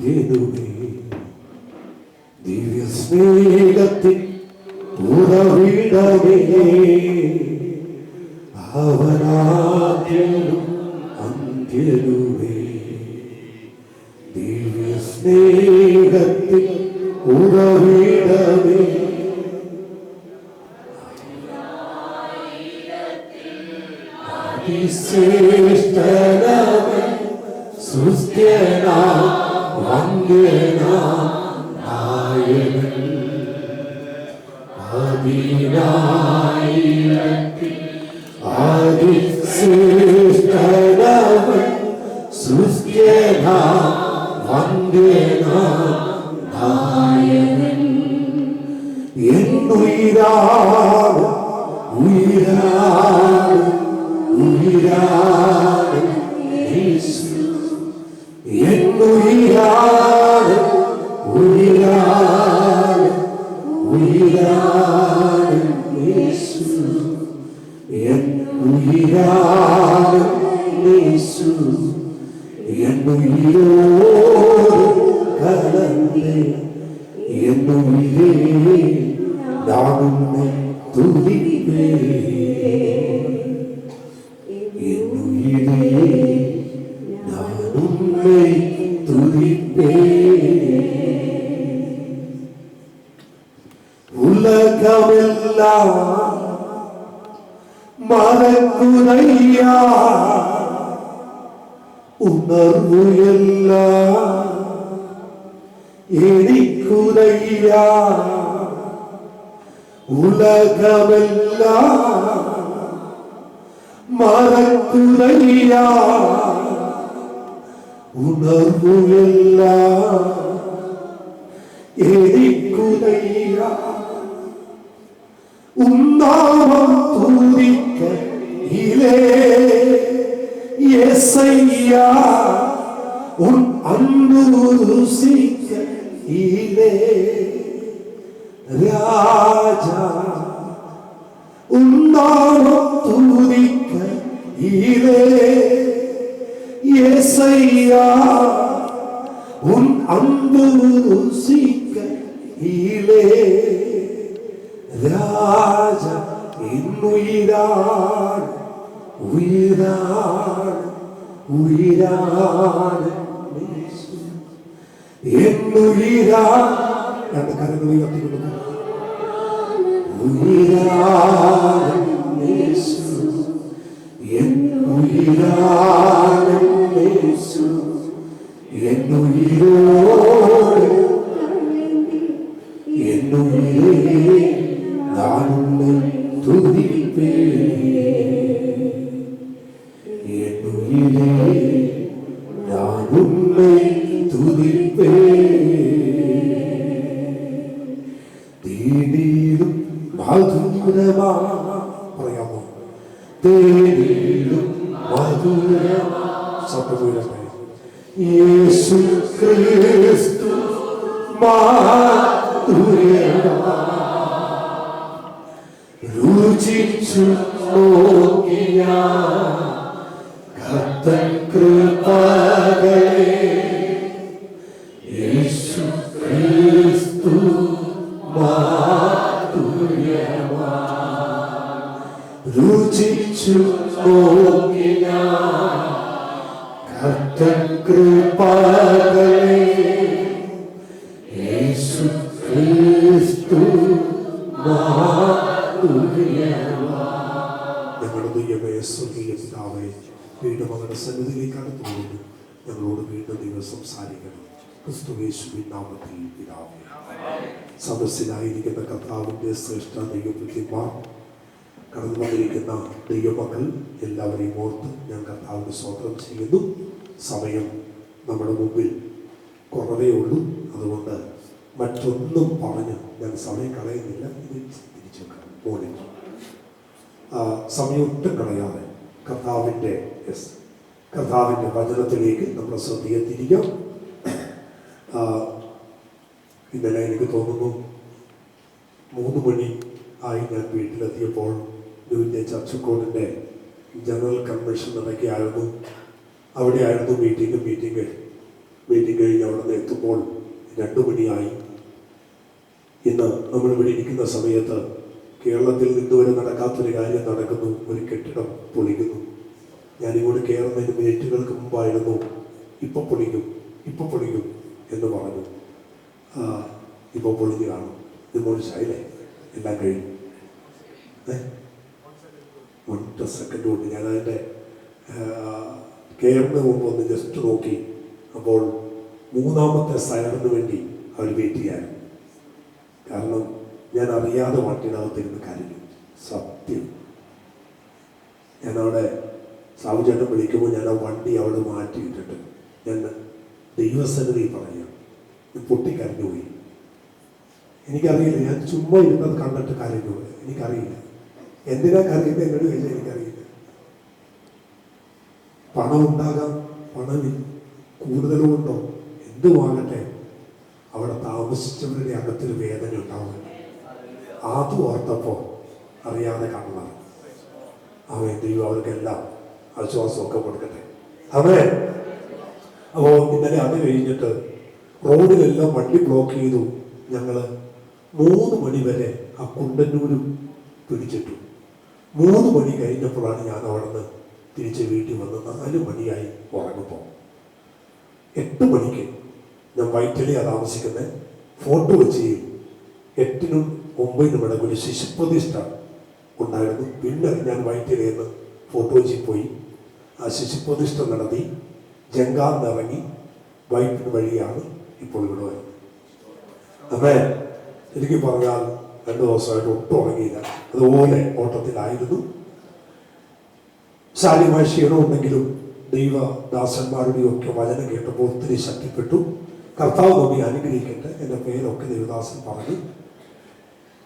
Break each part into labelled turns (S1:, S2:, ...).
S1: അന്ത്യനുമേ ദിവ്യ സ്നേഹത്തിൽ ഉറവിടമേ അവനാദ്യനും അന്ത്യനുമേ ദിവ്യ സ്നേഹത്തിൽ ഉറവിടമേ അതിശ്രേഷ്ഠനവൻ സുസ്ഥ്യനാം വന്ദ്യനാം നായകൻ അതിനായിരത്തിൽ അതിശ്രേഷ്ഠനവൻ സുസ്ഥ്യനാം വന്ദ്യനാം നായകൻ എന്നുയിരാണ് ഉയിരാണ് ഉയിരാണ് യേശു എന്നുയിരാണ് ഉയിരാണ് ഉയിരാണ് യേശു എന്നുയിരാണ് യേശു എന്നുയിരോട് കലർന്നേ എന്നുയിരേ നാമുന്നെ തുതിപ്പേ എന്നുയിരേ നാമുന്നെ തുതിപ്പേ ഉലകമെല്ലാം മറക്കുന്നയ്യാ ഉണർവുയെല്ലാം എനിക്കുതയ്യാ ഉലകമെല്ലാം മറക്കുന്നയ്യാ ഉണർവുയെല്ലാം എനിക്കുതയ്യാ ഉന്നാമം തുതിക്കയിലേ യേശയ്യാ ഉൻ അன்பு രുചിക്കയിലേ രാജാ ഉന്നാമം തുതിക്കയിലേ യേശയ്യാ ഉൻ അன்பு രുചിക്കയിലേ രാജ എന്നുയിരാണ് ഉയിരാണ് ഉയിരാണ് എന്നുയിരാണ് രണ്ട് കരങ്ങൾ ഉയർത്തിക്കൊടുക്കുക ഉയിരാണ് യേശു എന്നുയിരാണ് യേശു എന്നുയിരോട് എന്നുയിരേ നാനുന്നെ തുതിപ്പേ എന്നുയിരേ നാനുന്നെ തുതിപ്പേ തേടിയിലും മധുരമാ പറയാമോ തേടിയിലും മധുരമാ സത്യപൂരമേ യേശു ക്രിസ്തു മാധുരമാ രുചിച്ചു നോക്കിയ കർത്തൻ കൃപകളെ യേശു ക്രിസ്തു മാധുര്യമാ രുചിച്ചു നോക്കിയ കർത്തൻ കൃപകളെ യേശു ക്രിസ്തു ഞങ്ങളുടെ ദൈവമേ സ്വർഗീയ പിതാവേ വീണ്ടും അവരുടെ സന്നിധിയിലേക്ക് അടുത്തു പോകുന്നു ഞങ്ങളോട് വീണ്ടും നിങ്ങൾ സംസാരിക്കണം ക്രിസ്തുയേശുവിൻ നാമത്തിൽ പിതാവേ സദസ്സിലായിരിക്കുന്ന കർത്താവിൻ്റെ ശ്രേഷ്ഠ ദൈവബുദ്ധിമാർ കടന്നു വന്നിരിക്കുന്ന ദൈവമക്കൾ എല്ലാവരെയും ഓർത്ത് ഞാൻ കർത്താവിന് സ്തോത്രം ചെയ്യുന്നു സമയം നമ്മുടെ മുമ്പിൽ കുറവേ ഉള്ളൂ അതുകൊണ്ട് മറ്റൊന്നും പറഞ്ഞ് ഞാൻ സമയം കളയുന്നില്ല ഇത് തിരിച്ചു മോർണിംഗ് സമയം ഒട്ടും കളയാതെ കർത്താവിൻ്റെ വചനത്തിലേക്ക് നമ്മൾ ശ്രദ്ധയെ തിരിക്കാം ഇന്നലെ എനിക്ക് തോന്നുന്നു 3 മണി ആയി ഞാൻ വീട്ടിലെത്തിയപ്പോൾ ന്യൂവിൻ്റെ ചർച്ചക്കോടിൻ്റെ ജനറൽ കൺവെൻഷൻ നടക്കുകയായിരുന്നു. അവിടെയായിരുന്നു മീറ്റിംഗ് മീറ്റിംഗ് കഴിഞ്ഞ് അവിടെ നിന്ന് എത്തുമ്പോൾ 2 മണിയായി. ഇന്ന് നമ്മളിവിടെ ഇരിക്കുന്ന സമയത്ത് കേരളത്തിൽ ഇന്നുവരെ നടക്കാത്തൊരു കാര്യം നടക്കുന്നു. ഒരു കെട്ടിടം പൊളിക്കുന്നു. ഞാനിങ്ങോട്ട് കയറുന്നതിന് മിനിറ്റുകൾക്ക് മുമ്പായിരുന്നു ഇപ്പം പൊളിക്കും എന്ന് പറഞ്ഞു. ഇപ്പോൾ പൊളിഞ്ഞ് കാണും. ഇത് മോശമായില്ലേ? എല്ലാം കഴിഞ്ഞു. 1 സെക്കൻഡ് കൊണ്ട് ഞാനതിൻ്റെ കയറുന്നതിന് മുമ്പ് ഒന്ന് ജസ്റ്റ് നോക്കി. അപ്പോൾ 3ാമത്തെ സൈറിന് വേണ്ടി അവർ വെയിറ്റ് ചെയ്യാനും. കാരണം ഞാൻ അറിയാതെ വണ്ടിനകത്തിരുന്ന് കരഞ്ഞു. സത്യം. ഞാനവിടെ സാവുചേട്ടൻ വിളിക്കുമ്പോൾ ഞാൻ ആ വണ്ടി അവിടെ മാറ്റിയിട്ടിട്ട് ഞാൻ ദൈവസന്നിധി പറയാം. ഞാൻ പൊട്ടിക്കരഞ്ഞു പോയി. എനിക്കറിയില്ല, ഞാൻ ചുമ്മാ ഇരുന്നത് കണ്ടിട്ട് കരഞ്ഞു പോയി. എനിക്കറിയില്ല എന്തിനാ കരയുന്നത് എന്നോട് ചോദിച്ചാൽ എനിക്കറിയില്ല. പണം ഉണ്ടാകാം, പണം കൂടുതലുമുണ്ടോ, എന്തുമാകട്ടെ, അവിടെ താമസിച്ചവരുടെ അകത്തൊരു വേദന ഉണ്ടാവും. അത് ഓർത്തപ്പോൾ അറിയാതെ കണ്ണാണ്. അവൻ ദൈവം അവർക്കെല്ലാം ആശ്വാസമൊക്കെ കൊടുക്കട്ടെ. അവൻ അപ്പോൾ ഇന്നലെ അത് കഴിഞ്ഞിട്ട് റോഡിലെല്ലാം വണ്ടി ബ്ലോക്ക് ചെയ്തു. ഞങ്ങൾ 3 മണി വരെ ആ കുണ്ടന്നൂരും പിടിച്ചിട്ടു. 3 മണി കഴിഞ്ഞപ്പോഴാണ് ഞാൻ അവിടെ നിന്ന് തിരിച്ച് വീട്ടിൽ വന്ന് 4 മണിയായി ഉറങ്ങുമ്പോൾ. 8 മണിക്ക് ഞാൻ വൈറ്റിലെയാണ് താമസിക്കുന്നത്. ഫോട്ടോ വെച്ച് 8നും 9നും ഇടയ്ക്ക് ഒരു ശിശുപ്രതിഷ്ഠ ഉണ്ടായിരുന്നു. പിന്നെ ഞാൻ വൈറ്റിലേന്ന് ഫോട്ടോ വെച്ച് പോയി ആ ശിശുപ്രതിഷ്ഠ നടത്തി ജങ്കാറിനിറങ്ങി വൈപ്പിന് വഴിയാണ് ഇപ്പോൾ ഇവിടെ വരുന്നത്. അമ്മേ എനിക്ക് പറഞ്ഞാൽ 2 ദിവസമായിട്ട് ഒട്ടും ഉറങ്ങിയില്ല. അതുപോലെ ഓട്ടത്തിലായിരുന്നു. ശാരീരമായ ക്ഷീണമുണ്ടെങ്കിലും ദൈവദാസന്മാരുടെയൊക്കെ വചനം കേട്ടപ്പോൾ ഒത്തിരി ശക്തിപ്പെട്ടു. കർത്താവ് നമ്മെ അനുഗ്രഹിക്കട്ടെ. എൻ്റെ പേരൊക്കെ ദേവദാസൻ പറഞ്ഞു.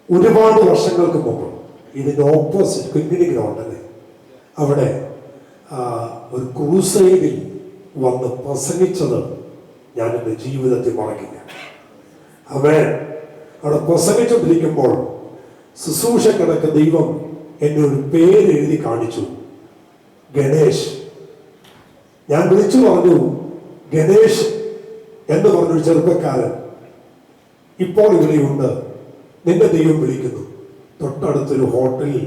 S1: ഒരുപാട് വർഷങ്ങൾക്ക് മുമ്പ് ഇതിൻ്റെ ഓപ്പോസിറ്റ് കുഞ്ഞിനി ഗ്രൗണ്ടല്ലേ, അവിടെ ഒരു ക്രൂസൈഡിൽ വന്ന് പ്രസംഗിച്ചത് ഞാൻ എൻ്റെ ജീവിതത്തിൽ മറക്കില്ല. അവൻ അവിടെ പ്രസംഗിച്ചുകൊണ്ടിരിക്കുമ്പോൾ ശുശ്രൂഷക്കിടക്ക് ദൈവം എന്നെ ഒരു പേര് എഴുതി കാണിച്ചു, ഗണേഷ്. ഞാൻ വിളിച്ചു പറഞ്ഞു, ഗണേഷ് എന്ന് പറഞ്ഞൊരു ചെറുപ്പക്കാരൻ ഇപ്പോൾ ഇവിടെയുണ്ട്, നിന്റെ ദൈവം വിളിക്കുന്നു. തൊട്ടടുത്തൊരു ഹോട്ടലിൽ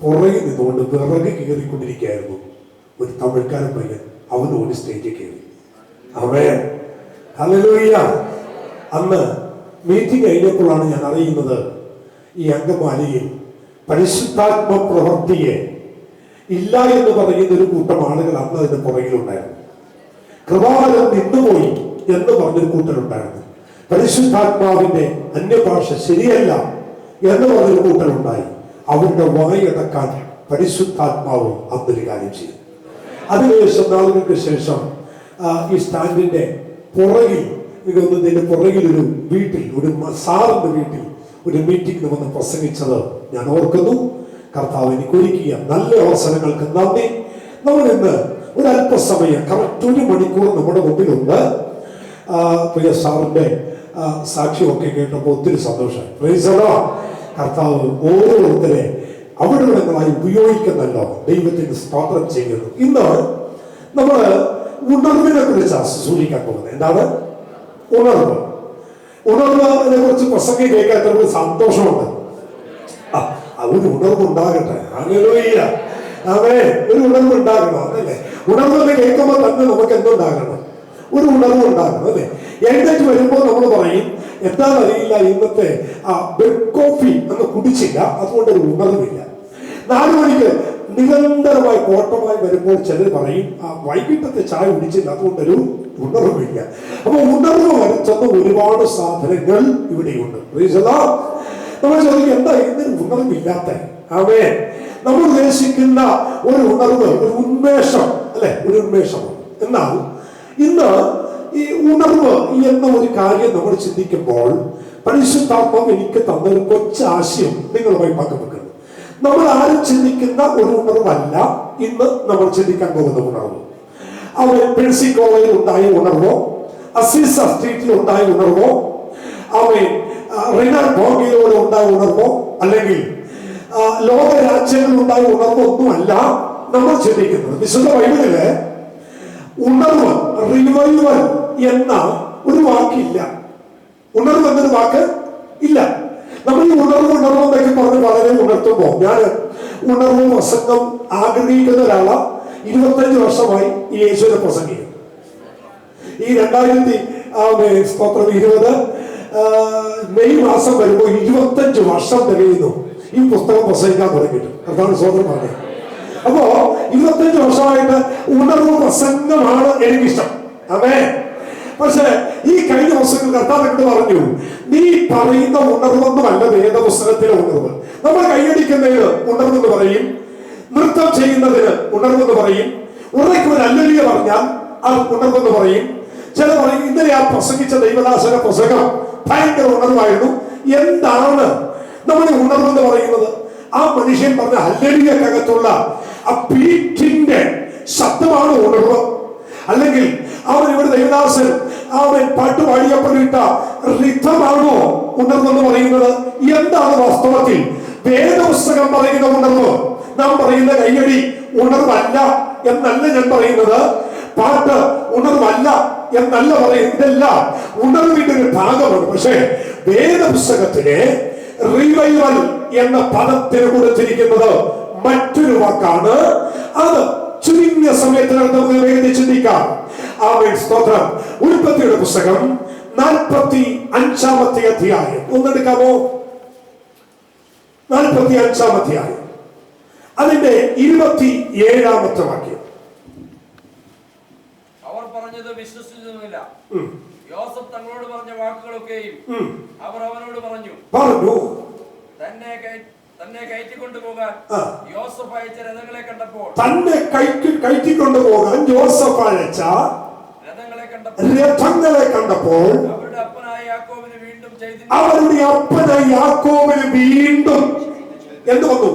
S1: പുറകിൽ നിന്നുകൊണ്ട് വിറക് കയറിക്കൊണ്ടിരിക്കുകയായിരുന്നു ഒരു തമിഴ്ക്കാരൻ പയ്യൻ. അവന് ഒരു സ്റ്റേജിൽ കയറി. അവൻ ഹല്ലേലൂയ. അന്ന് മീറ്റിംഗ് കഴിഞ്ഞപ്പോഴാണ് ഞാൻ അറിയുന്നത് ഈ അങ്കമാലിയിൽ പരിശുദ്ധാത്മ പ്രവൃത്തിയെ ഇല്ല എന്ന് പറയുന്ന ഒരു കൂട്ടം ആളുകൾ അന്ന് അതിന്റെ പുറകിലുണ്ടായിരുന്നു. കൃപാവരം നിന്നുപോയി എന്ന് പറഞ്ഞൊരു കൂട്ടരുണ്ടായിരുന്നു. പരിശുദ്ധാത്മാവിന്റെ അന്യഭാഷ ശരിയല്ല എന്ന് പറഞ്ഞൊരു കൂട്ടരുണ്ടായി. അവരുടെ വായടക്കാൻ പരിശുദ്ധാത്മാവ് അന്നൊരു കാര്യം ചെയ്തു. അതിനുശേഷം നാളുകൾക്ക് ശേഷം ഈ സ്റ്റാൻഡിന്റെ പുറകിൽ ഇതിന്റെ പുറകിൽ ഒരു വീട്ടിൽ, ഒരു സാറിന്റെ വീട്ടിൽ ഒരു മീറ്റിംഗ് വന്ന് പ്രസംഗിച്ചത് ഞാൻ ഓർക്കുന്നു. കർത്താവ് എനിക്ക് ഒരുക്കിയ നല്ല അവസരങ്ങൾക്ക് നന്ദി. നമ്മൾ ഇന്ന് ഒരല്പസമയം കറക്റ്റ് 1 മണിക്കൂർ നമ്മുടെ മുമ്പിലുണ്ട്. പ്രിയ സാറിന്റെ സാക്ഷ്യമൊക്കെ കേട്ടപ്പോൾ ഒത്തിരി സന്തോഷമായി. Praise the Lord. കർത്താവ് ഓരോരുത്തരെ അവിടെവിടങ്ങളായി ഉപയോഗിക്കുന്നല്ലോ. ദൈവത്തിന് സ്തോത്രം ചെയ്യുന്നു. ഇന്ന് നമ്മൾ ഉണർവിനെ കുറിച്ചാണ് സൂചിക്കാൻ പോകുന്നത്. എന്താണ് ഉണർവ്? ഉണർവിനെ കുറിച്ച് പ്രസംഗം കേൾക്കാത്തവർക്ക് സന്തോഷമുണ്ട്. ഒരു ഉണർവ് ഉണ്ടാകട്ടെ. ഹല്ലേലൂയ. ആമേൻ. ഒരു ഉണർവ് ഉണ്ടാകണം, അതല്ലേ? ഉണർവ് കേൾക്കുമ്പോൾ തന്നെ നമുക്ക് എന്തുണ്ടാകണം? ഒരു ഉണർവ് ഉണ്ടാകണം, അല്ലേ? എഴുന്നേറ്റ് വരുമ്പോൾ നമ്മൾ പറയും, എന്താണെന്നറിയില്ല, ഇന്നത്തെ ബെഡ് കോഫി അന്ന് കുടിച്ചില്ല, അതുകൊണ്ടൊരു ഉണർവില്ല. 4 മണിക്ക് നിരന്തരമായി കോട്ടമായി വരുമ്പോൾ ചിലർ പറയും, വൈകിട്ടത്തെ ചായ കുടിച്ചില്ല, അതുകൊണ്ടൊരു ഉണർവില്ല. അപ്പൊ ഉണർവ് വരുത്തുന്ന ഒരുപാട് സാധനങ്ങൾ ഇവിടെയുണ്ട്. നമ്മൾ ചോദിക്കും, എന്താ ഇതിന് ഉണർവില്ലാത്ത? ആമേൻ. നമ്മൾ ഉദ്ദേശിക്കുന്ന ഒരു ഉണർവ്, ഒരു ഉന്മേഷം, അല്ലെ? ഒരു ഉന്മേഷമാണ്. എന്നാൽ ഇന്ന് ഈ ഉണർവ് എന്ന ഒരു കാര്യം നമ്മൾ ചിന്തിക്കുമ്പോൾ പരിശുദ്ധാത്മാവ് എനിക്ക് തന്നൊരു കൊച്ചാശയം നിങ്ങളുമായി പങ്കുവെക്കുന്നു. നമ്മൾ ആരും ചിന്തിക്കുന്ന ഒരു ഉണർവല്ല ഇന്ന് നമ്മൾ ചിന്തിക്കാൻ പോകുന്ന ഉണർവ്. അവൻ പെൻസിക്കോളയിൽ ഉണ്ടായ ഉണർവോ, അസീസ സ്ട്രീറ്റിൽ ഉണ്ടായ ഉണർവോ, അവൻ റിനർ ബോഗയിലൂടെ ഉണ്ടായ ഉണർവോ, അല്ലെങ്കിൽ ലോക രാജ്യങ്ങളിൽ ഉണ്ടായ ഉണർവോ ഒന്നുമല്ല നമ്മൾ ചിന്തിക്കുന്നത്. വിശുദ്ധ ബൈബിളില് ഉണർവ്, റിവൈവൽ എന്ന ഒരു വാക്കില്ല. ഉണർവ് എന്നൊരു വാക്ക് ഇല്ല. നമ്മൾ ഈ ഉണർവ് എന്നൊക്കെ പറഞ്ഞ് വളരെ ഉണർത്തുമ്പോൾ, ഞാൻ ഉണർവ് പ്രസംഗം ആഗ്രഹിക്കുന്ന ഒരാളാ. 25 വർഷമായി ഈ യേശുവിനെ പ്രസംഗിക്കും. ഈ 2020 മെയ് മാസം വരുമ്പോൾ 25 വർഷം തികയുന്നു ഈ പുസ്തകം പ്രസംഗിക്കാൻ തുടങ്ങിയിട്ട്. അതാണ് സോദരൻ പറഞ്ഞത്. അപ്പോ 25 വർഷമായിട്ട് ഉണർവ് പ്രസംഗമാണ് എനിക്കിഷ്ടം. അതെ. പക്ഷെ ഈ കഴിഞ്ഞ ദിവസങ്ങൾ കർത്താവ് എന്നോട് പറഞ്ഞു, നീ പറയുന്ന ഉണർവൊന്നുമല്ല വേദപുസ്തകത്തിലെ ഉണർവ്. നമ്മൾ കൈയടിക്കുന്നതിന് ഉണർവെന്ന് പറയും, നൃത്തം ചെയ്യുന്നതിന് ഉണർവെന്ന് പറയും, ഉറയ്ക്ക് ഒരു ഹല്ലേലൂയ പറഞ്ഞാൽ അത് ഉണർവെന്ന് പറയും. ചില പറയും ഇന്നലെ ആ പ്രസംഗിച്ച ദൈവദാസന പ്രസംഗം ഭയങ്കര ഉണർവായിരുന്നു. എന്താണ് നമ്മൾ ഉണർവെന്ന് പറയുന്നത്? ആ മനുഷ്യൻ പറഞ്ഞ ഹല്ലേലൂയക്കകത്തുള്ള ആ ബീറ്റിന്റെ ശബ്ദമാണ് ഉണർവ്. അല്ലെങ്കിൽ അവൻ ഇവിടെ ദൈവദാസൻ അവൻ പാട്ട് പാടിയപ്പോഴിട്ട റിഥമാണോ ഉണർവെന്ന് പറയുന്നത്? എന്താണ് വാസ്തവത്തിൽ വേദപുസ്തകം പറയുന്ന ഉണർവ്? നാം പറയുന്ന കയ്യടി ഉണർവല്ല എന്നല്ല ഞാൻ പറയുന്നത്. പാട്ട് ഉണർവല്ല എന്നല്ല പറയുന്നത്. ഇതെല്ലാം ഉണർവിന്റെ ഒരു ഭാഗമാണ്. പക്ഷേ വേദപുസ്തകത്തിലെ റിവൈവൽ എന്ന പദത്തിന് കൊടുത്തിരിക്കുന്നത് മറ്റൊരു വാക്കാണ്. അത് ചുരുങ്ങിയ സമയത്തിനകത്ത് നമുക്ക് വേഗത്തിൽ ചിന്തിക്കാം. ആമേൻ, സ്തോത്രം. ഉൽപ്പത്തിയുടെ പുസ്തകം 45-ാമത്തെ അധ്യായം ഒന്നെടുക്കാമോ? 45-ാം അധ്യായം അതിന്റെ 27-ാമത്തെ വാക്യം.
S2: അവർ പറഞ്ഞത് വിശ്വസിച്ചിരുന്നില്ല. യോസഫ് തങ്ങളോട് പറഞ്ഞ വാക്കുകളൊക്കെയും അവർ അവനോട് പറഞ്ഞു. തന്നെ കയറ്റിക്കൊണ്ടുപോകാൻ യോസഫ് അയച്ച രഥങ്ങളെ കണ്ടപ്പോൾ
S1: രഥങ്ങളെ കണ്ടപ്പോൾ
S2: അവരുടെ അപ്പനായ യാക്കോബിന്
S1: വീണ്ടും എന്ത് വന്നു?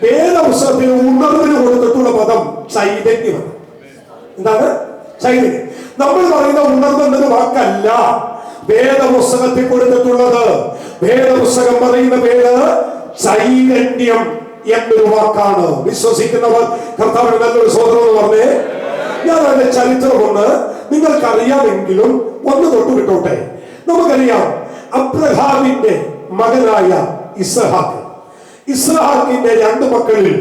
S1: വേദപുസ്തകത്തിൽ ഉണർവിന് കൊടുത്തിട്ടുള്ള പദം ചൈതന്യമാണ്. എന്താണ് ചൈതന്യം? നമ്മൾ പറയുന്ന ഉണർവ് എന്നൊരു വാക്കല്ല വേദപുസ്തകത്തിൽ കൊടുത്തിട്ടുള്ളത്. വേദപുസ്തകം പറയുന്ന പേര് ചൈതന്യം എന്നൊരു വാക്കാണ്. വിശ്വസിക്കുന്നവർ കർത്താവിന് നല്ലൊരു സോദരം എന്ന് പറഞ്ഞേ. ഞാൻ അതിന്റെ ചരിത്രമൊന്ന് നിങ്ങൾക്കറിയാമെങ്കിലും ഒന്ന് തൊട്ട് വിട്ടോട്ടെ. നമുക്കറിയാം, അബ്രഹാമിന്റെ മകനായ ഇസ്ഹാക്കിന്റെ 2 മക്കളിൽ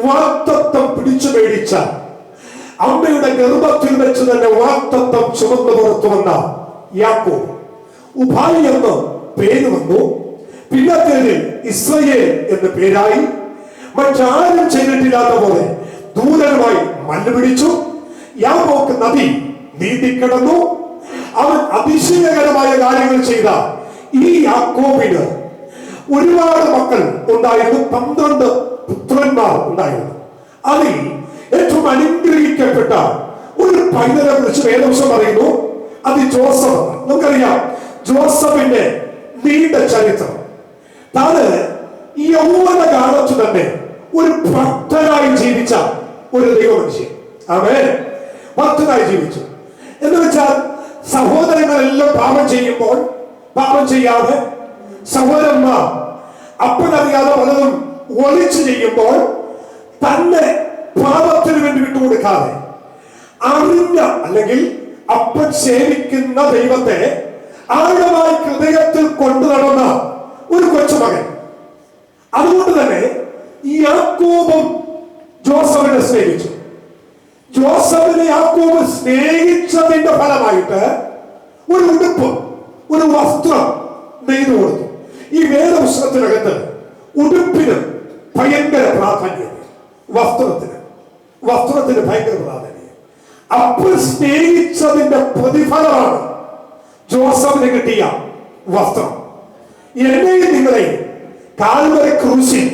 S1: വാഗ്ദത്തം പിടിച്ചു മേടിച്ച, അമ്മയുടെ ഗർഭത്തിൽ വെച്ച് തന്നെ വാഗ്ദത്തം ചുമന്നു പുറത്തു വന്ന യാക്കോബ് ഉഭായി എന്ന് പേര് വന്നു. പിന്നത്തേതിൽ ഇസ്രയേൽ എന്ന് പേരായി. മറ്റാരും ചെയ്തിട്ടില്ലാത്ത പോലെ ദൂരമായി മണ്ണ് പിടിച്ചു. യാക്കോബ് നദി നീന്തിക്കിടന്നു. അവൻ അതിശയകരമായ കാര്യങ്ങൾ ചെയ്ത ഈ യാക്കോബിന് ഒരുപാട് മക്കൾ ഉണ്ടായിരുന്നു. 12 പുത്രന്മാർ ഉണ്ടായിരുന്നു. അതിൽ ഏറ്റവും അനുഗ്രഹിക്കപ്പെട്ട ഒരു പൈതലെ കുറിച്ച് വേദപുസ്തകം പറയുന്നു. അത് ജോസഫ്. നമുക്കറിയാം ജോസഫിന്റെ നീണ്ട ചരിത്രം. താന് ഈ യൗവന കാലത്ത് തന്നെ ഒരു ഭക്തനായി ജീവിച്ച ഒരു ദൈവമനുഷ്യൻ. ആമേൻ. ഭക്തനായി ജീവിച്ചു എന്ന് വെച്ചാൽ സഹോദരങ്ങളെല്ലാം പാപം ചെയ്യുമ്പോൾ പാപം ചെയ്യാതെ, സഹോദരന്മാർ അപ്പനറിയാതെ പലതും ഒളിച്ചു ചെയ്യുമ്പോൾ തന്നെ പാപത്തിന് വേണ്ടി വിട്ടുകൊടുക്കാതെ അറിഞ്ഞ, അല്ലെങ്കിൽ അപ്പൻ സേവിക്കുന്ന ദൈവത്തെ ആഴമായി ഹൃദയത്തിൽ കൊണ്ടു നടന്ന ഒരു കൊച്ചുമകൻ. അതുകൊണ്ട് തന്നെ ഈ യാക്കോബും ജോസഫിനെ സ്നേഹിച്ചു. ജോസഫിനെ യാക്കോബ് സ്നേഹിച്ചതിന്റെ ഫലമായിട്ട് ഒരു ഉടുപ്പ്, ഒരു വസ്ത്രം നെയ്തു കൊടുത്തു. ഈ വേദപുസ്തകത്തിനകത്ത് ഉടുപ്പിന് ഭയങ്കര പ്രാധാന്യം, വസ്ത്രത്തിന് ഭയങ്കര പ്രാധാന്യം. അപ്പോൾ സ്നേഹിച്ചതിന്റെ പ്രതിഫലമാണ് ജോസഫിന് കിട്ടിയ വസ്ത്രം. എന്നെയും നിങ്ങളെയും കാൽവരി ക്രൂശിൽ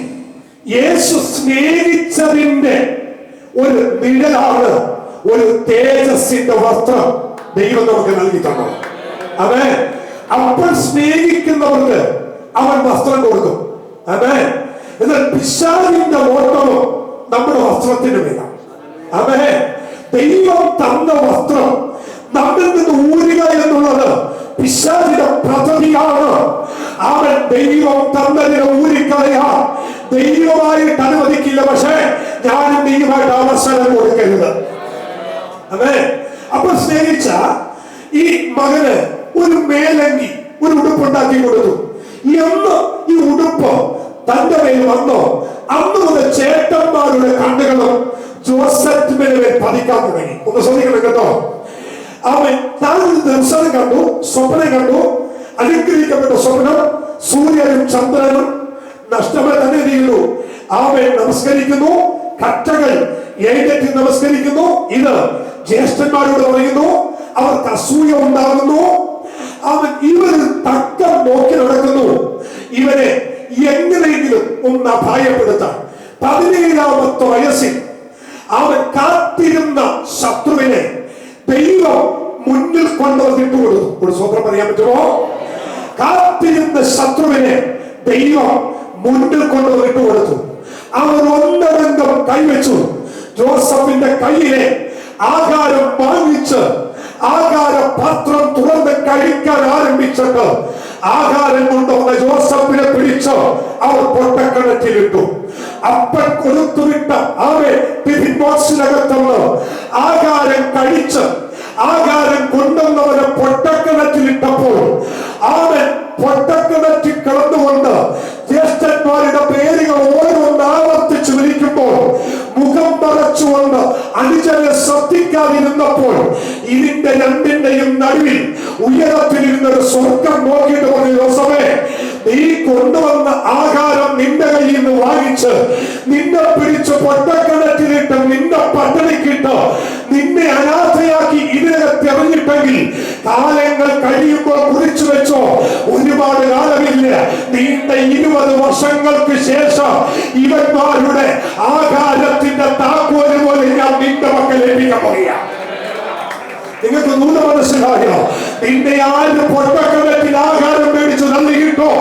S1: യേശു സ്നേഹിച്ചതിന്റെ ഒരു നിഴലാണ് ഒരു തേജസ്സിന്റെ വസ്ത്രം ദൈവം നമുക്ക് നൽകി തന്നത്. അതെ, അപ്പോൾ സ്നേഹിക്കുന്നവർക്ക് അവൻ വസ്ത്രം കൊടുക്കും. അതെ, എന്നാൽ പിശാചിന്റെ ഓട്ടവും നമ്മുടെ വസ്ത്രത്തിന് മേലാണ്. അതെ, ദൈവം തന്ന വസ്ത്രം നമ്മിൽ നിന്ന് ഊരുക എന്നുള്ളത് പിശാചിന്റെ പദ്ധതിയാണ്. അവൻ ദൈവം തന്നതിനെ ഊരിക്കളയാ ദൈവമായിട്ട് അനുവദിക്കില്ല. പക്ഷേ ഞാനും ദൈവമായിട്ട് അവസരം കൊടുക്കരുത്. അതെ, അപ്പൊ സ്നേഹിച്ച ഈ മകന് ഒരു മേലങ്കി, ഒരു ഉടുപ്പുണ്ടാക്കി കൊടുത്തു. എന്ന് ഈ ഉടുപ്പ് തന്റെ മേൽ വന്നോ, അന്ന് മുതൽ ചേട്ടന്മാരുടെ കണ്ണുകളും ജോസഫിന്റെ മേൽ പതിക്കാൻ തുടങ്ങി. ഒന്ന് ശ്രദ്ധിക്കണം കേട്ടോ. അവൻ താൻ ഒരു ദർശനം കണ്ടു, സ്വപ്നം കണ്ടു. അനുഗ്രഹിക്കപ്പെട്ട സ്വപ്നം. സൂര്യനും ചന്ദ്രനും നഷ്ടമേ തന്നെ ചെയ്യുന്നു. അവൻ നമസ്കരിക്കുന്നു, കറ്റകൾ എഴുന്നേറ്റ് നമസ്കരിക്കുന്നു. ഇത് ജ്യേഷ്ഠന്മാരോട് പറയുന്നു. അവർക്ക് അസൂയ ഉണ്ടാകുന്നു. അവൻ ഇവന് തക്കം നോക്കി നടക്കുന്നു. ഇവനെ എങ്ങനെയെങ്കിലും ഒന്ന് അപായപ്പെടുത്താൻ 17-ാമത്തെ വയസ്സിൽ അവൻ കാത്തിരുന്ന ശത്രുവിനെ ദൈവം മുന്നിൽ കൊണ്ടുവന്നിട്ട് കൊടുത്തു. ഒരു സ്വന്തം പറയാൻ പറ്റുമോ? കാത്തിരുന്ന ശത്രുവിനെ ദൈവം മുന്നിൽ കൊണ്ടുവന്നിട്ട് കൊടുത്തു. അവർ ഒന്നടങ്കം കൈവച്ചു. ജോസഫിന്റെ കയ്യിലെ ആഹാരം വാങ്ങിച്ച് ആഹാര പാത്രം തുറന്ന് കഴിക്കാൻ ആരംഭിച്ചിട്ട് ആഹാരം കൊണ്ടുവന്ന ജോസഫിനെ പിടിച്ച് അവർ പൊട്ടക്കിണറ്റിലിട്ടു. അപ്പൻ കൊടുത്തുവിട്ട അവൻ ടിഫിൻ ബോക്സിനകത്തുള്ള ആഹാരം കഴിച്ച് ആഹാരം കൊണ്ടുവന്നവനെ പൊട്ടക്കിണറ്റിലിട്ടപ്പോൾ അവൻ പൊട്ടക്കിണറ്റിൽ കിടന്നുകൊണ്ട് ജ്യേഷ്ഠന്മാരുടെ പേരുകൾ ഓരോന്ന് ആവർത്തിച്ചു വിളിക്കുമ്പോൾ മുഖം മറച്ചുകൊണ്ട് അനുജനെ ശ്രദ്ധിക്കാതിരുന്നപ്പോൾ ഇതിന്റെ രണ്ടിന്റെയും നടുവിൽ ഉയരത്തിലിരുന്നൊരു സ്വർഗം നോക്കിയിട്ട് പറഞ്ഞു, ജോസഫേ, നീ കൊണ്ടുവന്ന ആഹാരം നിന്റെ കയ്യിൽ നിന്ന് വാങ്ങിച്ച് നിന്നെ പിടിച്ച് പൊട്ടക്കിണറ്റിലിട്ട് നിന്റെ പട്ടിണിക്കിട്ട് നിന്നെ അനാഥയാക്കി ഇതിനകത്ത് എറിഞ്ഞിട്ടെങ്കിൽ കാലങ്ങൾ കഴിയുമ്പോൾ കുറിച്ചു വെച്ചോ, ഒരുപാട് കാലമില്ല, നീണ്ട 20 വർഷങ്ങൾക്ക് ശേഷം ഇവന്മാരുടെ ആഹാരത്തിന്റെ താക്കോല് പോലെ ഞാൻ നിന്റെ മക്കൾ ലഭിക്കാൻ പറയാം. നിങ്ങൾക്ക് നൂല് മനസ്സിലായോ? നിന്റെ ആര് പൊട്ടക്കിണറ്റിൽ ആഹാരം മേടിച്ചു നൽകിയിട്ടോ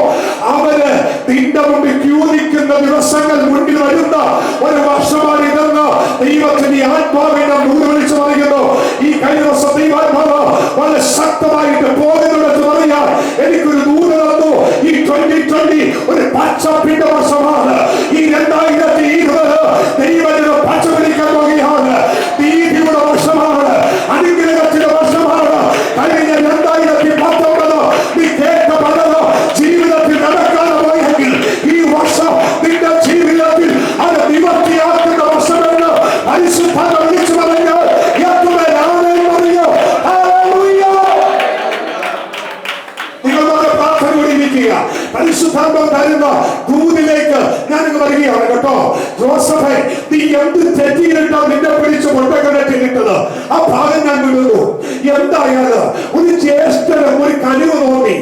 S1: അവര് നിന്റെ മുമ്പിൽ ക്യൂ നിൽക്കുന്ന ദിവസങ്ങൾ മുന്നിൽ വരുന്ന ഒരു വർഷമാണ് ഇതെന്ന് ദൈവത്തിന്റെ ആത്മാവിനെ നൂല് വിളിച്ചു പറയുന്നു. ഈ കഴിഞ്ഞ ദിവസം ദൈവാത്മാവ് വളരെ ശക്തമായിട്ട് പോകുന്നിടത്ത് പറയാൻ എനിക്കൊരു നൂല് തന്നു. ഈ 2020 ഒരു പച്ചപ്പിന്റെ വർഷമാണ്. ഈ 2020 ദൈവത്തിന് പച്ച പിടിക്കാൻ പോകുകയാണ്. നീതിയുടെ വർഷമാണ്, അനുഗ്രഹത്തിന്റെ വർഷമാണ്. കഴിഞ്ഞ 2019 നീ കേട്ട പലത് ജീവിതത്തിൽ നടക്കാതെ പോയെങ്കിൽ ഈ വർഷം നിന്റെ ജീവിതത്തിൽ അത് നിവർത്തിയാക്കുന്ന വർഷമെന്ന് പരിശുദ്ധ വിളിച്ചു പറഞ്ഞാൽ പരിശുദ്ധാത്മാവ് തരുന്ന ദൂതിലേക്ക് ഞാനിങ്ങ് വരികയാണ് കേട്ടോ. ജോസഫേ, നീ എന്ത് തെറ്റിയിട്ടാ നിന്നെ പിടിച്ച് പൊട്ടക്കിണറ്റിലിട്ടത്? ആ ഭാഗം ഞാൻ വിടുന്നു. എന്തായാലും ഒരു ജ്യേഷ്ഠന് ഒരു കഴിവ് തോന്നി.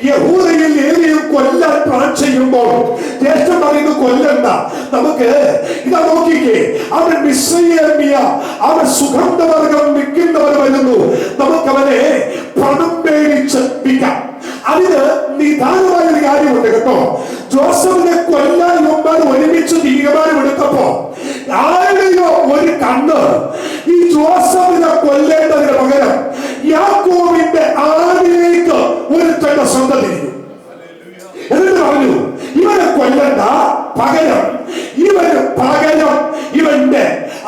S1: യഹൂദയിൽ ഏതെയും കൊല്ലാൻ പ്ലാൻ ചെയ്യുമ്പോൾ ജ്യേഷ്ഠൻ പറയുന്നു, കൊല്ലണ്ട, നമുക്ക് ഇതാ നോക്കിക്കേ, അവൻ മിസ്രയീമ്യ, അവൻ സുഗന്ധവർഗം വിൽക്കുന്നവർ വരുന്നു, നമുക്കവനെ പണം മേടിച്ച് വിൽക്കാം. അതിന് നിദാനമായൊരു കാര്യമുണ്ട് കേട്ടോ. ജോസഫിനെ കൊല്ലാൻ മുമ്പാണ് ഒരുമിച്ച് തീരുമാനമെടുത്തപ്പോ ആരുടെയോ ഒരു കണ്ണ് ഈ ജോസഫിനെ കൊല്ലേണ്ടതിന് പകരം യാക്കോബിന്റെ ആടിലേക്ക് ഒരുത്തന്റെ ശ്രദ്ധ തിരിഞ്ഞു. എന്നിട്ട് പറഞ്ഞു, ഇവനെ കൊല്ലണ്ട, പകരം ഇവന്റെ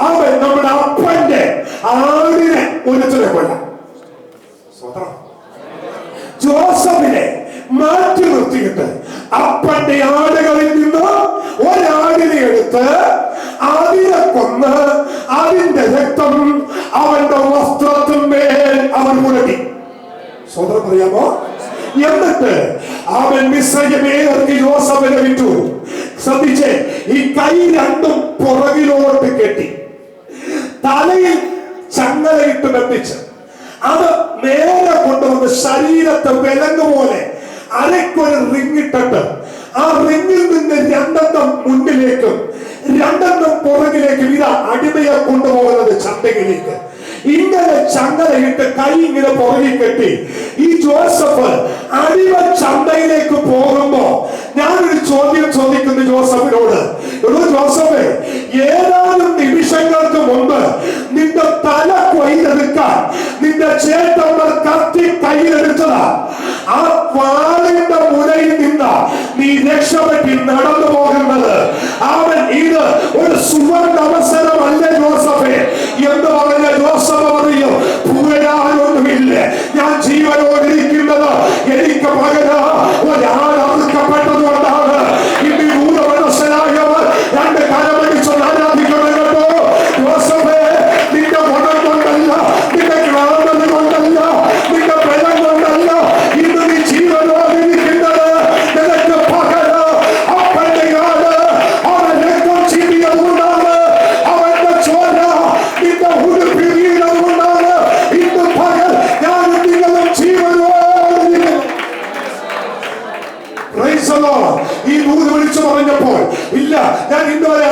S1: അവൻ നമ്മുടെ അപ്പന്റെ ആടിനെ ഒരുത്തനെ കൊല്ലാം. ജോസഫിനെ മാറ്റി നിർത്തിയിട്ട് അപ്പന്റെ ആടുകളിൽ നിന്ന് ഒരാടിനെ എടുത്ത് അതിനെ കൊന്ന് അതിന്റെ രക്തം അവന്റെ വസ്ത്രത്തിന്മേൽ അവൻ മുടങ്ങി. സ്വതന്ത്രം പറയാമോ? എന്നിട്ട് അവൻ മിസ്രയീമ്യർക്ക് ജോസഫിനെ വിറ്റു. ശ്രദ്ധിച്ചേ, ഈ കൈ രണ്ടും പുറകിലോട്ട് കെട്ടി തലയിൽ ചങ്ങലയിട്ട് ബന്ധിച്ച് അത് നേരെ കൊണ്ടുവന്ന് ശരീരത്തെ വിലങ്ങ് പോലെ അരക്കൊരു റിങ്ങിട്ടിട്ട് ആ റിങ്ങിൽ നിന്ന് 2 മുന്നിലേക്കും 2 പുറകിലേക്കും ഇതാ അടിമയെ കൊണ്ടുപോകുന്നത് ചന്തയിലേക്ക്. ഇങ്ങനെ ചങ്ങലയിട്ട് കൈ ഇങ്ങനെ പുറകിൽ കെട്ടി ഈ ജോസഫ് അടിമ ചന്തയിലേക്ക് പോകുമ്പോ ഞാനൊരു ചോദ്യം ചോദിക്കുന്നു ജോസഫിനോട്. ജോസഫ്, ഏതാനും നിമിഷങ്ങൾക്ക് മുമ്പ് നിന്റെ തല കൊയ്തെടുക്കാൻ നിന്റെ ചേട്ടന്മാർ കത്തി കയ്യിലെടുത്തതാ. ആ വാളിന്റെ മുനയിൽ നിന്ന് നീ രക്ഷപ്പെട്ടി നടന്നു പോകുന്നത്. അവൻ ഇത് ഒരു സുവർണ്ണ അവസരമല്ലേ ജോസഫേ എന്ന് പറഞ്ഞ ജോസഫ് പറയും, പുകഴാനൊന്നുമില്ല, ഞാൻ ജീവനോടിരിക്കുന്നത് എനിക്ക് പകരം ഒരാൾ അറുക്കപ്പെട്ടത് കൊണ്ടാണ്. ഇന്ന് ദൂത മനസ്സിലായവർ രണ്ട് കരമടിച്ച് ആരാധിക്കണം കേട്ടോ. ജോസഫേ, നിന്റെ ഗുണം കൊണ്ടല്ല, നിന്റെ ഗ്രാമത കൊണ്ടല്ല, നിന്റെ ബലം കൊണ്ടല്ല ഇന്ന് നീ ജീവനോടിരിക്കുന്നത്. നിനക്ക് പകരം അപ്പന്റെ കാല് അവൻ രക്തം ചിന്തിയത് കൊണ്ടാണ്. അവന്റെ ചോര നിന്റെ ഉടുപ്പിൽ വീണത് കൊണ്ടാണ്. ഇന്ന് പകൽ ഞാനും നിങ്ങളും ജീവനോടിരിക്കുന്നു. ഈ ദൂത് വിളിച്ചു പറഞ്ഞപ്പോൾ ഇല്ല, ഞാൻ ഇന്നുവരെ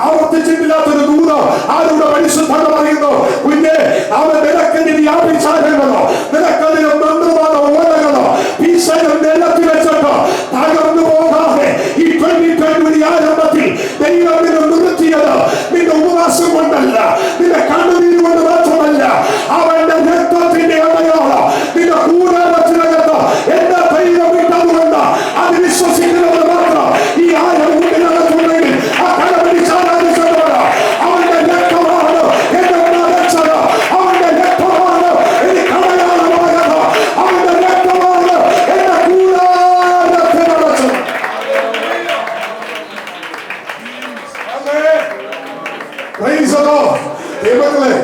S1: ആവർത്തിച്ചിട്ടില്ലാത്തൊരു ദൂത് ആരുടെ പരിശുദ്ധത പറയുന്നു. പിന്നെ അവൻ നിനക്കതിന് വ്യാപിച്ചാലുകളോ നിനക്കതിന് മന്ത്രവാദ ഓലകളോ ഭീഷണം നിലത്തിൽ വെച്ചിട്ടോ തകർന്നു പോകാതെ ഈ 2020 ആരംഭത്തിൽ ദൈവം നിന്നെ നിർത്തിയത് നിന്റെ ഉപവാസം കൊണ്ടല്ല, നിന്റെ കണ്ണുനീര് കൊണ്ട് മാത്രമല്ല, അവന്റെ രക്തത്തിന്റെ അടയാളം നിന്റെ കൂടാരത്തിനകത്ത് എന്റെ ദൈവം ഇട്ടതുകൊണ്ട് അത് വിശ്വസിക്കുന്നത് മാത്രം ഈ ആയിരം ഉണ്ടെങ്കിൽ ആ കടപിടിച്ചാരാധിച്ചതാണ്. അവന്റെ രക്തമാണ് എന്നെ മറച്ചത്, അവന്റെ രക്തമാണ് എനിക്ക് അടയാളമായത്, അവന്റെ രക്തമാണ് എന്റെ കൂടാരത്തിൽ അടച്ചത്. ദൈവങ്ങളെ,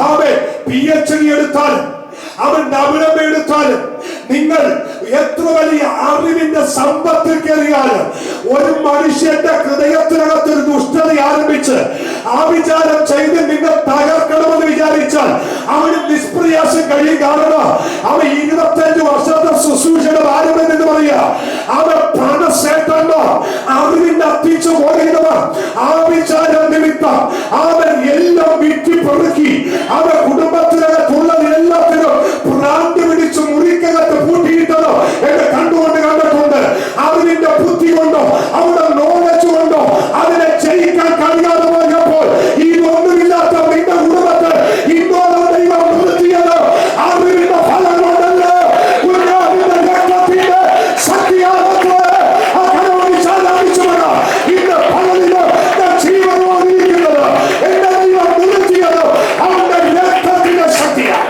S1: അവൻ PhD എടുത്താലും അവൻ ഡബിളമ എടുത്താലും നിങ്ങൾ എത്ര വലിയ അറിവിന്റെ സമ്പത്തിൽ കയറിയാലും ഒരു മനുഷ്യന്റെ ഹൃദയത്തിനകത്ത് ഒരു ദുഷ്ടത ആരംഭിച്ച് ആ വിചാരം ചെയ്ത് നിങ്ങൾ തകർക്കണമെന്ന് വിചാരിച്ചാൽ അവന് നിഷ്പ്രയാസം കഴിയും. കാരണം അവൻ 25 വർഷത്തെ ശുശ്രൂഷയുടെ ആരംഭം എന്ന് പറയാ. അവൻ പണസേട്ടന്മാർ അറിവിന്റെ അത്തിച്ചു പോയിരുന്നവർ ആ വിചാരം നിമിത്തം അവൻ എല്ലാം വിറ്റിപ്പെറുക്കി അവൻ കുടുംബത്തിനകത്തുള്ളത് എല്ലാത്തിനും ഭ്രാന്തി പിടിച്ച് മുറിക്കകത്ത് പൂട്ടിയിട്ടതോ എന്നെ കണ്ടുകൊണ്ട് കണ്ടിട്ടുണ്ട്. അറിവിന്റെ ബുദ്ധി കൊണ്ടോ അവരുടെ നോളജ് കൊണ്ടോ അതിനെ ജയിക്കാൻ കഴിയാതെ പോയപ്പോൾ ഇതൊന്നുമില്ലാത്ത നിന്റെ കുടുംബത്തെ ഇന്നോളം ദൈവം നിർത്തിയത് അറിവിന്റെ ഫലം കൊണ്ടല്ല, കുഞ്ഞാവിന്റെ രക്തത്തിന്റെ ശക്തിയാകത്ത് ആ കരമടിച്ചാലാഭിച്ചവരാ ഇന്ന് പലതിന് ജീവനോടിരിക്കുന്നത്. എന്റെ ദൈവം നിർത്തിയത് അവന്റെ രക്തത്തിന്റെ ശക്തിയാണ്.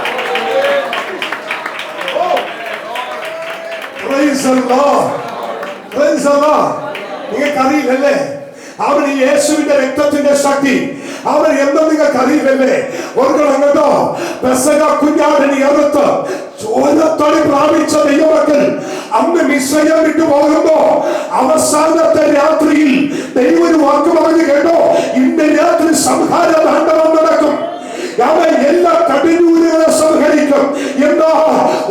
S1: നിങ്ങൾക്കറിയില്ലല്ലേ അവൻ ഈ യേശുവിന്റെ രക്തത്തിന്റെ ശക്തി അവൻ എന്തോ നിങ്ങൾക്കറിയില്ലല്ലേ. ഓർക്കണം കേട്ടോ, പെസഹ കുഞ്ഞാടിനെ എറുത്ത് ചോരത്തൊളി പ്രാപിച്ച ദൈവമക്കൾ അന്ന് മിസ്രയീം വിട്ടു പോകുമ്പോ അവസാനത്തെ രാത്രിയിൽ ദൈവം ഒരു വാക്ക് പറഞ്ഞു കേട്ടോ, ഇന്ന് രാത്രി സംഹാര താണ്ഡവം നടക്കും. അവൻ എല്ലാ കടിഞ്ഞൂലുകളെ സംഹരിക്കും. എന്താ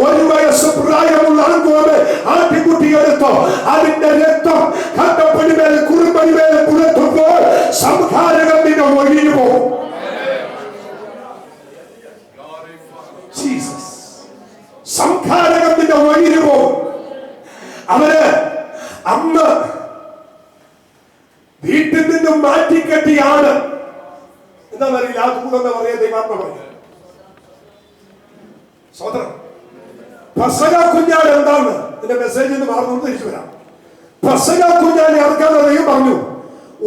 S1: 1 വയസ്സ് പ്രായമുള്ള ആൺകോട് ആട്ടിക്കുട്ടിയെടുത്തോ അതിന്റെ രക്തം കട്ടപ്പടിമേൽ കുറുമ്പടിമേൽ പുലർത്തുമ്പോൾ സംഹാരകം നിന്നെ ഒഴിഞ്ഞു പോകും. സംഹാരകം നിന്നെ ഒഴിഞ്ഞു പോകും. അവന് അന്ന് വീട്ടിൽ നിന്നും മാറ്റിക്കെട്ടിയാണ് എന്താ പറയില്ല ആ ദൂതെന്ന് പറയാ ദൈവാത്മ പറയും. സോദരം, പെസഹ കുഞ്ഞാട് എന്താണ് ഇതിന്റെ മെസ്സേജ് എന്ന് പറഞ്ഞു തിരിച്ചു വരാം. പെസഹ കുഞ്ഞാട് ഇറക്കാതെ ദൈവം പറഞ്ഞു,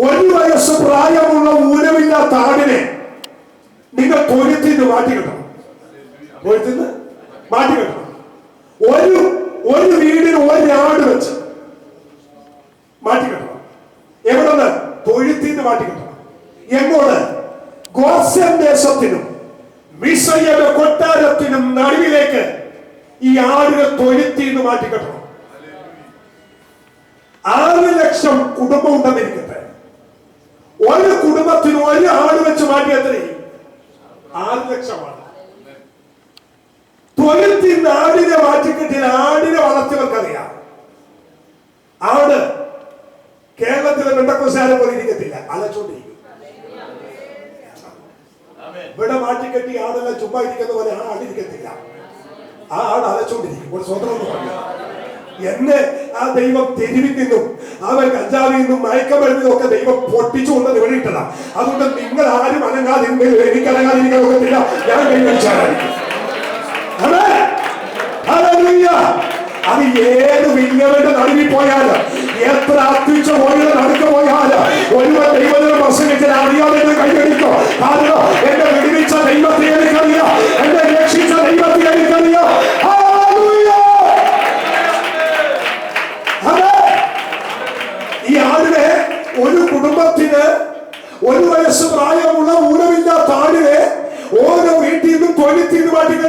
S1: 1 വയസ്സ് പ്രായമുള്ള ഊനമില്ലാത്ത ആടിനെ നിങ്ങൾ തൊഴുത്തിന്ന് മാറ്റിക്കെട്ടണം. തൊഴുത്തിന്ന് മാറ്റിക്കെട്ടണം. ഒരു വീടിന് 1 ആട് വെച്ച് മാറ്റിക്കെട്ടണം. എവിടെ? തൊഴുത്തിന്ന് മാറ്റിക്കെട്ടണം. എങ്ങോട്ട്? ഗോസൻ ദേശത്തിനും മിസ്രയീം കൊട്ടാരത്തിനും നടുവിലേക്ക് ഈ ആടുകൾ തൊഴുത്തിന്ന് മാറ്റിക്കെട്ടണം. 6 ലക്ഷം കുടുംബം ഉണ്ടെന്നിരിക്കട്ടെ, ഒരു കുടുംബത്തിന് 1 ആട് വെച്ച് മാറ്റി എത്രയും 6 ലക്ഷമാണ്. തൊഴുത്തിന്ന് ആടിനെ മാറ്റിക്കെട്ടിൽ ആടിനെ വളർത്തിയവർക്കറിയാം. ആട് കേരളത്തിലെ പെന്തക്കോസ്തുകാരെ പോലെ ഇരിക്കത്തില്ല, അലച്ചോണ്ടിരിക്കും. ഇവിടെ മാറ്റിക്കെട്ടി ആടെല്ലാം ചുമ്മാ ഇരിക്കുന്ന പോലെ ആ ആടിരിക്കത്തില്ല, ആ ആട് അലച്ചോണ്ടിരിക്കും. ഒരു സ്വതന്ത്രം പറഞ്ഞു എന്നെ ആ ദൈവം തെരുവിൽ നിന്നും അവൻ കഞ്ചാവിൽ നിന്നും മയക്കമരുന്നും ഒക്കെ ദൈവം പൊട്ടിച്ചുകൊണ്ട് നിവഴിയിട്ടതാ. അതുകൊണ്ട് നിങ്ങൾ ആരും അനങ്ങാതിരുന്നെങ്കിലും എനിക്ക് അനങ്ങാതിരിക്കാൻ ഒക്കത്തില്ല, ഞാൻ കൈവരിച്ചാലായിരിക്കും. അത് ഏത് വില്യവന്റെ നടുവിൽ പോയാലും എത്ര അത്യുച്ച പോയാലും നടുക്ക് പോയാലും ഒരുവൻ ദൈവത്തിന് പ്രസംഗിച്ചാൽ അറിയാതെ കൈയടിക്കോ. കാരണം എന്നെ വിടുവിച്ച ദൈവത്തെ എനിക്കറിയാം, എന്നെ രക്ഷിച്ച ദൈവത്തെ എനിക്കറിയാം.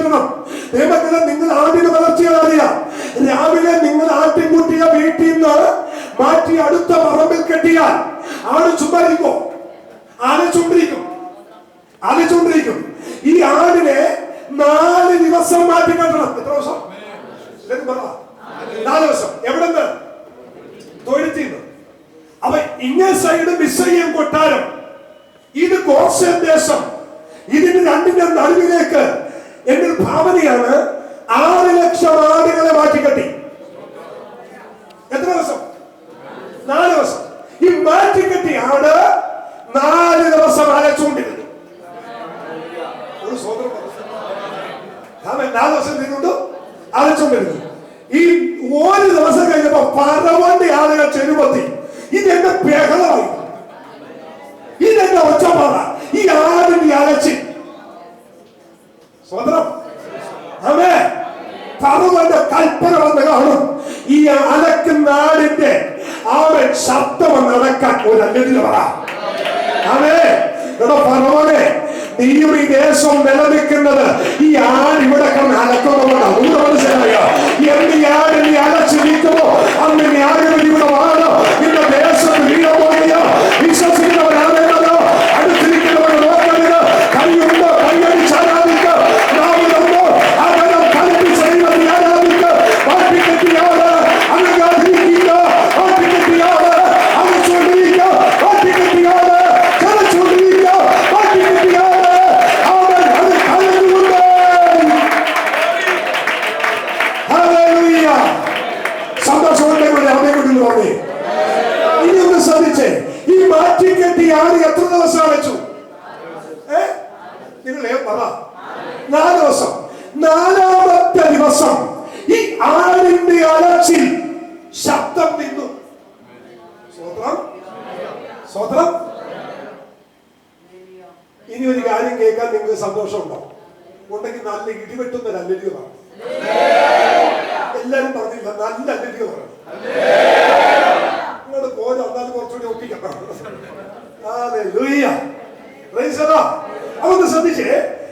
S1: കിട്ടണം. ദൈവമക്കളെ, നിങ്ങൾ ആടിന് വളർച്ചയാണ് അറിയാം. രാവിലെ നിങ്ങൾ ആട്ടിൻകുട്ടിയെ വീട്ടിൽ നിന്ന് മാറ്റി അടുത്ത പറമ്പിൽ കെട്ടിയാൽ ആട് ചുമ്മാ ഇരിക്കോ? ആലച്ചുകൊണ്ടിരിക്കും. ഈ ആടിനെ 4 ദിവസം മാറ്റി കെട്ടണം. എത്ര ദിവസം? 4 ദിവസം. എവിടെ നിന്ന്? തൊഴുത്തിന്ന്. അപ്പൊ ഇങ്ങേ സൈഡ് മിസ്രയീം കൊട്ടാരം, ഇത് ഗോശേൻ ദേശം. ഇതിന് രണ്ടിന്റെ നടുവിലേക്ക് എന്റെ ഒരു ഭാവനയാണ് 6 ലക്ഷം ആടുകളെ മാറ്റിക്കെട്ടി. എത്ര ദിവസം? 4 ദിവസം. ഈ മാറ്റിക്കെട്ടി ആട് 4 ദിവസം അലച്ചുകൊണ്ടിരുന്നു. ഒരു സ്വതന്ത്രം 4 ദിവസം നിന്നുകൊണ്ട് അലച്ചുകൊണ്ടിരുന്നു. ഈ 1 ദിവസം കഴിഞ്ഞപ്പോ പറവന്റെ ആളുകൾ ചെരുപത്തി. ഇതെന്റെ ബഹളമായി, ഇതെന്റെ ഒച്ചപ്പാട, ഈ ആടിന്റെ അലച്ചി. സ്വതന്ത്രം. അവേ പറവന്റെ കൽപ്പന വന്ന് കാണും. ഈ അലക്കുന്ന ആടിന്റെ അവൻ ശബ്ദം നടക്കാൻ ഒരു അന്യത്തിന് പറ. അവേ പറവനെ, നീയും ഈ ദേശം നിലനിൽക്കുന്നത് ഈ ആട് ഇവിടെ കിടന്ന് അലക്കുന്നതുകൊണ്ടാണ്. നിങ്ങൾ മനസ്സിലായോ? എന്ത് ആട് നീ അലച്ചിരിക്കുമോ അന്ന് നീ ആരും ഇവിടെ വാഴോ. നിന്റെ ദേശം വീഴപോയോ? വിശ്വസിക്കുന്നവരാണോ? അടുത്തിരിക്കുന്നവർ നോക്കരുത്. കൈയുണ്ടോ? കൈയടിച്ച് ആരാധിക്ക്. നാവിലുണ്ടോ? അകലം കൽപ്പിച്ച് ദൈവത്തെ ആരാധിക്ക്. മാറ്റിക്കെട്ടിയാള് അനുഗ്രഹിക്കുക. മാറ്റിക്കെട്ടിയാള് അലച്ചുകൊണ്ടിരിക്കുക. മാറ്റിക്കെട്ടിയാള് ചലച്ചുകൊണ്ടിരിക്കുക. മാറ്റിക്കെട്ടിയാള് സന്തോഷമുണ്ടെങ്കിൽ അമ്മയെക്കുറിച്ച് പറഞ്ഞേ. ഇനി ഒന്ന് ശ്രദ്ധിച്ചേ, ഈ മാറ്റിക്കെട്ടി ആട് എത്ര ദിവസം അലച്ചു? നിങ്ങൾ പറ. 4 ദിവസം. 4ാമത്തെ ദിവസം ഈ ആടിന്റെ അലച്ചിൽ ശബ്ദം നിന്നു. സ്വതന്ത്രം. ഇനി ഒരു കാര്യം കേൾക്കാൻ നിങ്ങൾക്ക് സന്തോഷമുണ്ടോ? ഉണ്ടെങ്കിൽ നല്ല ഇടിവെട്ടുന്ന അല്ലരിക പറ. എല്ലാരും പറഞ്ഞില്ല, നല്ല അല്ലരിക പറ. നിങ്ങളുടെ പോലെ വന്നാലും കുറച്ചുകൂടി ഒപ്പിക്കണം. അതൊന്ന് ശ്രദ്ധിച്ചേ.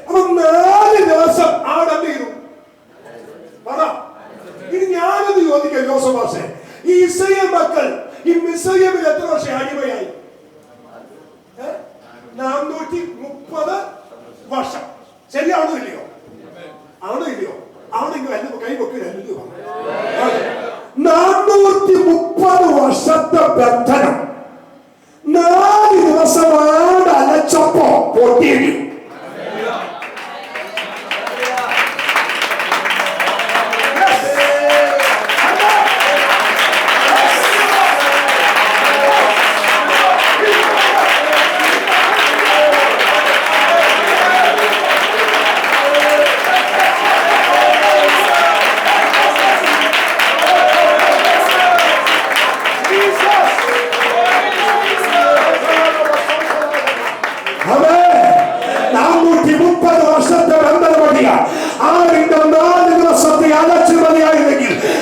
S1: അപ്പൊ 4 ദിവസം ആടന്നിരുന്നു പറ. ഇനി ഞാനത് ചോദിക്കാം യോസഫാസേ, ഈ ഇസ്രായേൽ മക്കൾ ഈ മിസ്രയീമിൽ എത്ര വർഷം അടിമയായി? 430 വർഷം. ശരിയാണോ ഇല്ലയോ? ആണോ ഇല്ലയോ? ആണെങ്കിൽ അല്ല കൈ പൊക്കി 430 വർഷത്തെ ബന്ധനം 4 ദിവസം ആട് അലച്ചപ്പോ പൊട്ടിയിരിക്കും.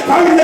S1: കഴിഞ്ഞ